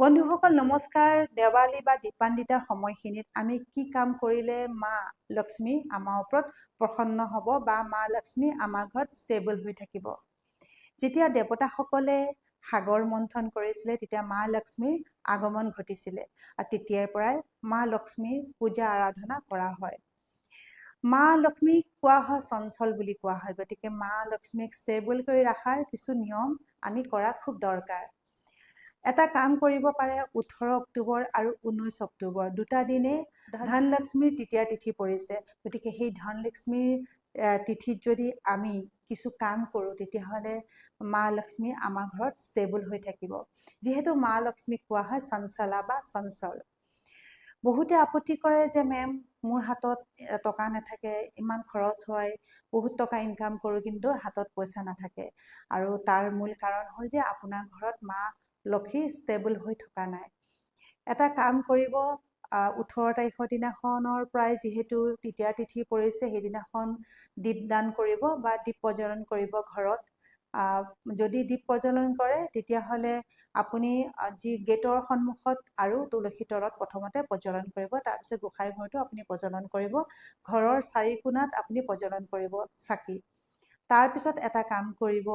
বন্ধুসকল নমস্কাৰ। দেৱালী বা দীপান্বিতাৰ সময়খিনিত আমি কি কাম কৰিলে মা লক্ষ্মী আমাৰ ওপৰত প্ৰসন্ন হ'ব বা মা লক্ষ্মী আমাৰ ঘৰত ষ্টেবল হৈ থাকিব। যেতিয়া দেৱতাসকলে সাগৰ মন্থন কৰিছিলে তেতিয়া মা লক্ষ্মীৰ আগমন ঘটিছিলে আৰু তেতিয়াৰ পৰাই মা লক্ষ্মীৰ পূজা আৰাধনা কৰা হয়। মা লক্ষ্মীক কোৱা হয় চঞ্চল বুলি কোৱা হয়, গতিকে মা লক্ষ্মীক ষ্টেবল কৰি ৰখাৰ কিছু নিয়ম আমি কৰা খুব দৰকাৰ। এটা কাম কৰিব পাৰে 18 অক্টোবৰ আৰু 19 অক্টোবৰ দুটা দিনে ধনলক্ষ্মীৰ তৃতীয়া তিথি পৰিছে, গতিকে সেই ধনলক্ষ্মীৰ তিথিত যদি আমি কিছু কাম কৰোঁ তেতিয়াহ'লে মা লক্ষ্মী আমাৰ ঘৰত ষ্টেবল হৈ থাকিব। যিহেতু মা লক্ষ্মীক কোৱা হয় চঞ্চলা বা চঞ্চল। বহুতে আপত্তি কৰে যে মেম মোৰ হাতত টকা নাথাকে, ইমান খৰচ হয়, বহুত টকা ইনকাম কৰোঁ কিন্তু হাতত পইচা নাথাকে, আৰু তাৰ মূল কাৰণ হ'ল যে আপোনাৰ ঘৰত মা লক্ষ্মী ষ্টেবল হৈ থকা নাই। এটা কাম কৰিব, 18 তাৰিখৰ দিনাখনৰ পৰাই যিহেতু তৃতীয়া তিথি পৰিছে, সেইদিনাখন দীপদান কৰিব বা দীপ প্ৰজ্বলন কৰিব ঘৰত। যদি দীপ প্ৰজ্বলন কৰে তেতিয়াহ'লে আপুনি যি গেটৰ সন্মুখত আৰু তুলসী তলত প্ৰথমতে প্ৰজ্বলন কৰিব, তাৰপিছত গোসাঁই ঘৰটো আপুনি প্ৰজ্বলন কৰিব, ঘৰৰ চাৰিকোণাত আপুনি প্ৰজ্বলন কৰিব চাকি। তাৰপিছত এটা কাম কৰিব,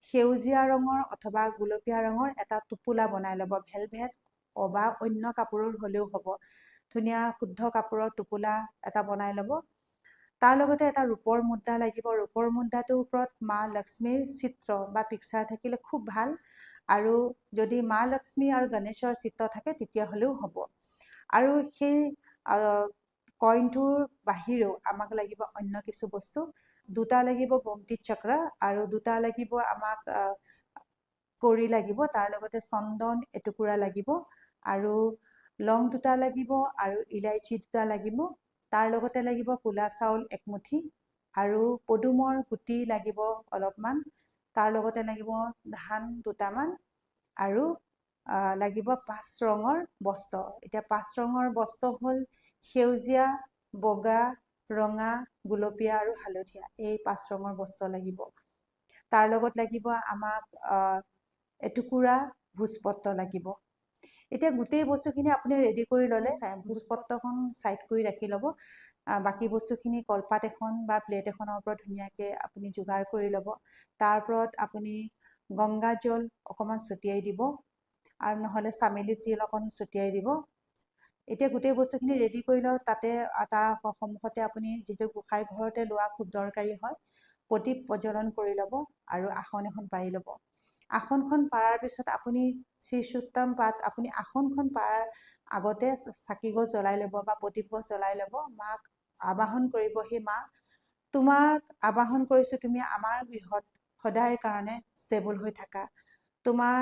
সেউজীয়া ৰঙৰ অথবা গুলপীয়া ৰঙৰ এটা টোপোলা বনাই ল'ব, ভেলভেট বা অন্য কাপোৰৰ হ'লেও হ'ব। ধুনীয়া শুদ্ধ কাপোৰৰ টোপোলা এটা বনাই ল'ব। তাৰ লগতে এটা ৰূপৰ মুদ্ৰা লাগিব। ৰূপৰ মুদ্ৰাটোৰ ওপৰত মা লক্ষ্মীৰ চিত্ৰ বা পিকচাৰ থাকিলে খুব ভাল, আৰু যদি মা লক্ষ্মী আৰু গণেশৰ চিত্ৰ থাকে তেতিয়াহ'লেও হ'ব। আৰু সেই কইনটোৰ বাহিৰেও আমাক লাগিব অন্য কিছু বস্তু। দুটা লাগিব গোমতী চক্ৰ, আৰু দুটা লাগিব আমাক কৰি লাগিব, তাৰ লগতে চন্দন এটুকুৰা লাগিব, আৰু লং দুটা লাগিব, আৰু ইলাইচি দুটা লাগিব, তাৰ লগতে লাগিব কোলা চাউল একমুঠি, আৰু পদুমৰ গুটি লাগিব অলপমান, তাৰ লগতে লাগিব ধান দুটামান, আৰু লাগিব 5 ৰঙৰ বস্ত্ৰ। এতিয়া 5 ৰঙৰ বস্ত্ৰ হ'ল সেউজীয়া, বগা, ৰঙা, গুলপীয়া আৰু হালধীয়া, এই 5 ৰঙৰ বস্ত্ৰ লাগিব। তাৰ লগত লাগিব আমাক এটুকুৰা ভোজপত্ৰ লাগিব। এতিয়া গোটেই বস্তুখিনি আপুনি ৰেডি কৰি ল'লে, ভোজপত্ৰখন ছাইড কৰি ৰাখি ল'ব। বাকী বস্তুখিনি কলপাত এখন বা প্লেট এখনৰ ওপৰত ধুনীয়াকৈ আপুনি যোগাৰ কৰি ল'ব। তাৰ ওপৰত আপুনি গংগা জল অকণমান ছটিয়াই দিব, আৰু নহ'লে চামেলিত তেল অকণ ছটিয়াই দিব। এতিয়া গোটেই বস্তুখিনি ৰেডি কৰি লওক। তাতে তাৰ সন্মুখতে আপুনি যিহেতু গোসাঁই ঘৰতে লোৱা খুব দৰকাৰী হয়, প্ৰদীপ প্ৰজ্বলন কৰি ল'ব আৰু আসন এখন পাৰি ল'ব। আসনখন পাৰাৰ পিছত আপুনি শ্ৰীসূত্তম পাঠ, আপুনি আসনখন পাৰাৰ আগতে চাকিগছ জ্বলাই ল'ব বা প্ৰদীপ গছ জ্বলাই ল'ব। মাক আবাহন কৰিব, সেই মা তোমাক আবাহন কৰিছোঁ, তুমি আমাৰ গৃহত সদায় কাৰণে ষ্টেবল হৈ থাকা, তোমাৰ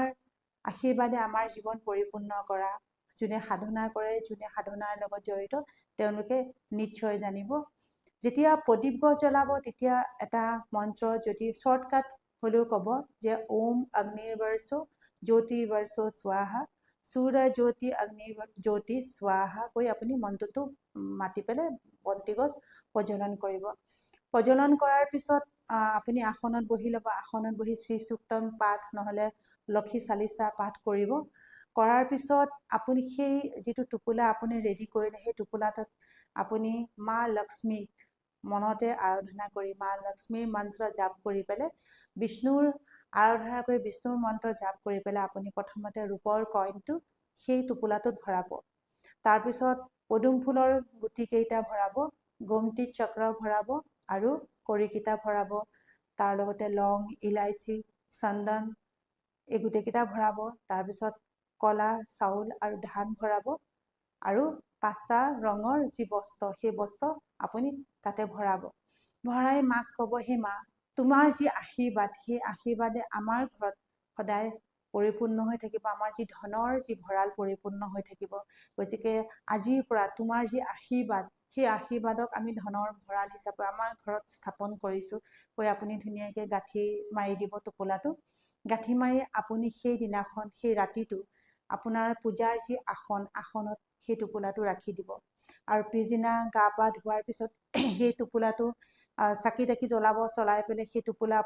আশীৰ্বাদে আমাৰ জীৱন পৰিপূৰ্ণ কৰা। যোনে সাধনা কৰে, যোনে সাধনাৰ লগত জড়িত, তেওঁলোকে নিশ্চয় জানিব। যেতিয়া প্ৰদীপ গছ জ্বলাব তেতিয়া এটা মন্ত্ৰ, যদি শ্বৰ্টকাট হ'লেও ক'ব যে ওম অগ্নিৰ্বৰ্ষো জ্যোতিৰ্বৰ্ষো স্বাহা, সূৰ্য জ্যোতি অগ্নি জ্যোতি স্বাহা কৈ আপুনি মন্ত্ৰটো মাতি পেলাই বন্তি গছ প্ৰজ্বলন কৰিব। প্ৰজ্বলন কৰাৰ পিছত আপুনি আসনত বহি ল'ব। আসনত বহি শ্ৰীসূক্তম পাঠ নহ'লে লক্ষী চালিচা পাঠ কৰিব। কৰাৰ পিছত আপুনি সেই যিটো টোপোলা আপুনি ৰেডি কৰিলে, সেই টোপোলাটোত আপুনি মা লক্ষ্মীক মনতে আৰাধনা কৰি, মা লক্ষ্মীৰ মন্ত্ৰ জাপ কৰি পেলাই, বিষ্ণুৰ আৰাধনা কৰি বিষ্ণুৰ মন্ত্ৰ জাপ কৰি পেলাই আপুনি প্ৰথমতে ৰূপৰ কইনটো সেই টোপোলাটোত ভৰাব। তাৰপিছত পদুম ফুলৰ গুটিকেইটা ভৰাব, গোমতী চক্ৰ ভৰাব, আৰু কৰিকেইটা ভৰাব। তাৰ লগতে লং, ইলাইচি, চন্দন এই গোটেইকেইটা ভৰাব। তাৰপিছত কলা চাউল আৰু ধান ভৰাব, আৰু 5টা ৰঙৰ যি বস্ত্ৰ, সেই বস্ত্ৰ আপুনি তাতে ভৰাব। ভৰাই মাক ক'ব, হে মা তোমাৰ যি আশীৰ্বাদ, সেই আশীৰ্বাদে আমাৰ ঘৰত সদায় পৰিপূৰ্ণ হৈ থাকিব, আমাৰ যি ধনৰ যি ভঁৰাল পৰিপূৰ্ণ হৈ থাকিব। গতিকে আজিৰ পৰা তোমাৰ যি আশীৰ্বাদ, সেই আশীৰ্বাদক আমি ধনৰ ভঁৰাল হিচাপে আমাৰ ঘৰত স্থাপন কৰিছোঁ কৈ আপুনি ধুনীয়াকৈ গাঁঠি মাৰি দিব টোপোলাটো। গাঁঠি মাৰি আপুনি সেই দিনাখন, সেই ৰাতিটো আপোনাৰ পূজাৰ যি আসনত সেই টোপোলাটো ৰাখি দিব। আৰু পিছদিনা গা পা ধোৱাৰ পিছত সেই টোপোলাটো চাকি তাকি জ্বলাব, চলাই পেলাই সেই টোপোলা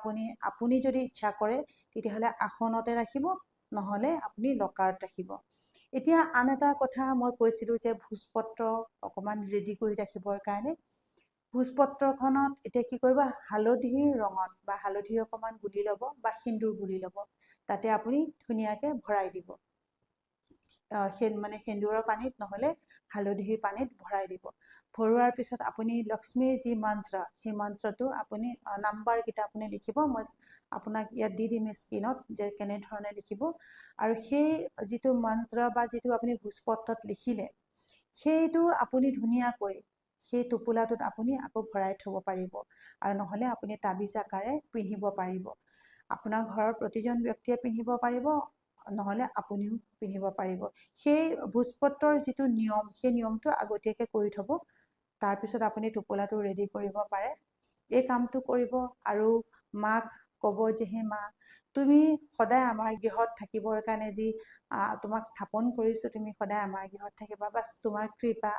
আপুনি যদি ইচ্ছা কৰে তেতিয়াহ'লে আসনতে ৰাখিব, নহ'লে আপুনি লকাৰত ৰাখিব। এতিয়া আন এটা কথা মই কৈছিলোঁ যে ভোজপত্ৰ অকণমান ৰেডি কৰি ৰাখিবৰ কাৰণে। ভোজপত্ৰখনত এতিয়া কি কৰিব, হালধিৰ ৰঙত বা হালধি অকণমান গুলি ল'ব বা সেন্দুৰ গুলি ল'ব, তাতে আপুনি ধুনীয়াকৈ ভৰাই দিব। মানে সেন্দুৰৰ পানীত নহ'লে হালধিৰ পানীত ভৰাই দিব। ভৰোৱাৰ পিছত আপুনি লক্ষ্মীৰ যি মন্ত্ৰ, সেই মন্ত্ৰটো আপুনি নাম্বাৰকেইটা আপুনি লিখিব। মই আপোনাক ইয়াত দি দিম স্ক্ৰীণত যে কেনেধৰণে লিখিব। আৰু সেই যিটো মন্ত্ৰ বা যিটো আপুনি ভোজপত্ৰত লিখিলে, সেইটো আপুনি ধুনীয়াকৈ সেই টোপোলাটোত আপুনি আকৌ ভৰাই থ'ব পাৰিব, আৰু নহ'লে আপুনি তাবিজ আকাৰে পিন্ধিব পাৰিব। আপোনাৰ ঘৰৰ প্ৰতিজন ব্যক্তিয়ে পিন্ধিব পাৰিব, নহ'লে আপুনিও পিন্ধিব পাৰিব। সেই ভোজপত্ৰৰ যিটো নিয়ম, সেই নিয়মটো আগতীয়াকৈ কৰি থ'ব। তাৰপিছত আপুনি টোপোলাটো ৰেডি কৰিব পাৰে। এই কামটো কৰিব আৰু মাক ক'ব যে হে মা, তুমি সদায় আমাৰ গৃহত থাকিবৰ কাৰণে যি তোমাক স্থাপন কৰিছোঁ, তুমি সদায় আমাৰ গৃহত থাকিবা, বাছ তোমাৰ কৃপা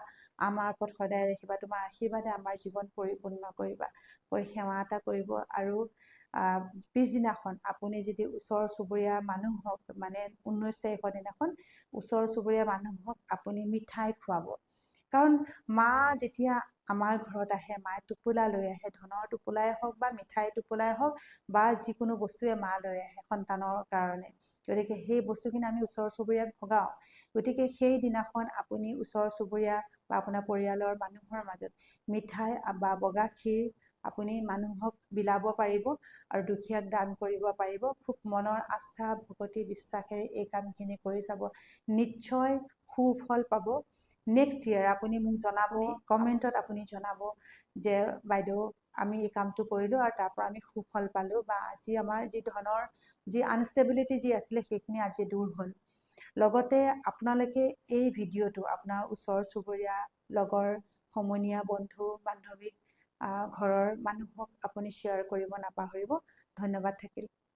আমাৰ ওপৰত সদায় ৰাখিবা, তোমাৰ আশীৰ্বাদে আমাৰ জীৱন পৰিপূৰ্ণ কৰিবা, কৈ সেৱা এটা কৰিব। আৰু পিছদিনাখন আপুনি যদি ওচৰ চুবুৰীয়া মানুহক, মানে 19 তাৰিখৰ দিনাখন ওচৰ চুবুৰীয়া মানুহক আপুনি মিঠাই খুৱাব। কাৰণ মা যেতিয়া আমাৰ ঘৰত আহে, মায়ে টোপোলা লৈ আহে, ধনৰ টোপোলাই হওক বা মিঠাই টোপোলাই হওক বা যিকোনো বস্তুৱে মা লৈ আহে সন্তানৰ কাৰণে। গতিকে সেই বস্তুখিনি আমি ওচৰ চুবুৰীয়াক ভগাওঁ। গতিকে সেই দিনাখন আপুনি ওচৰ চুবুৰীয়া বা আপোনাৰ পৰিয়ালৰ মানুহৰ মাজত মিঠাই বা বগা ক্ষীৰ আপুনি মানুহক বিলাব পাৰিব আৰু দুখীয়াক দান কৰিব পাৰিব। খুব মনৰ আস্থা, ভক্তি, বিশ্বাসেৰে এই কামখিনি কৰি চাব, নিশ্চয় সুফল পাব। নেক্সট ইয়েৰ আপুনি মোক জনাব, কমেণ্টত আপুনি জনাব যে বাইদেউ আমি এই কামটো কৰিলোঁ আৰু তাৰ পৰা আমি সুফল পালোঁ, বা আজি আমাৰ যি ধনৰ যি আনষ্টেবিলিটি যি আছিলে সেইখিনি আজি দূৰ হ'ল। লগতে আপোনালোকে এই ভিডিঅ'টো আপোনাৰ ওচৰ চুবুৰীয়া, লগৰ সমনীয়া, বন্ধু বান্ধৱীক, ঘৰৰ মানুহক আপুনি শ্বেয়াৰ কৰিব নাপাহৰিব। ধন্যবাদ থাকিল।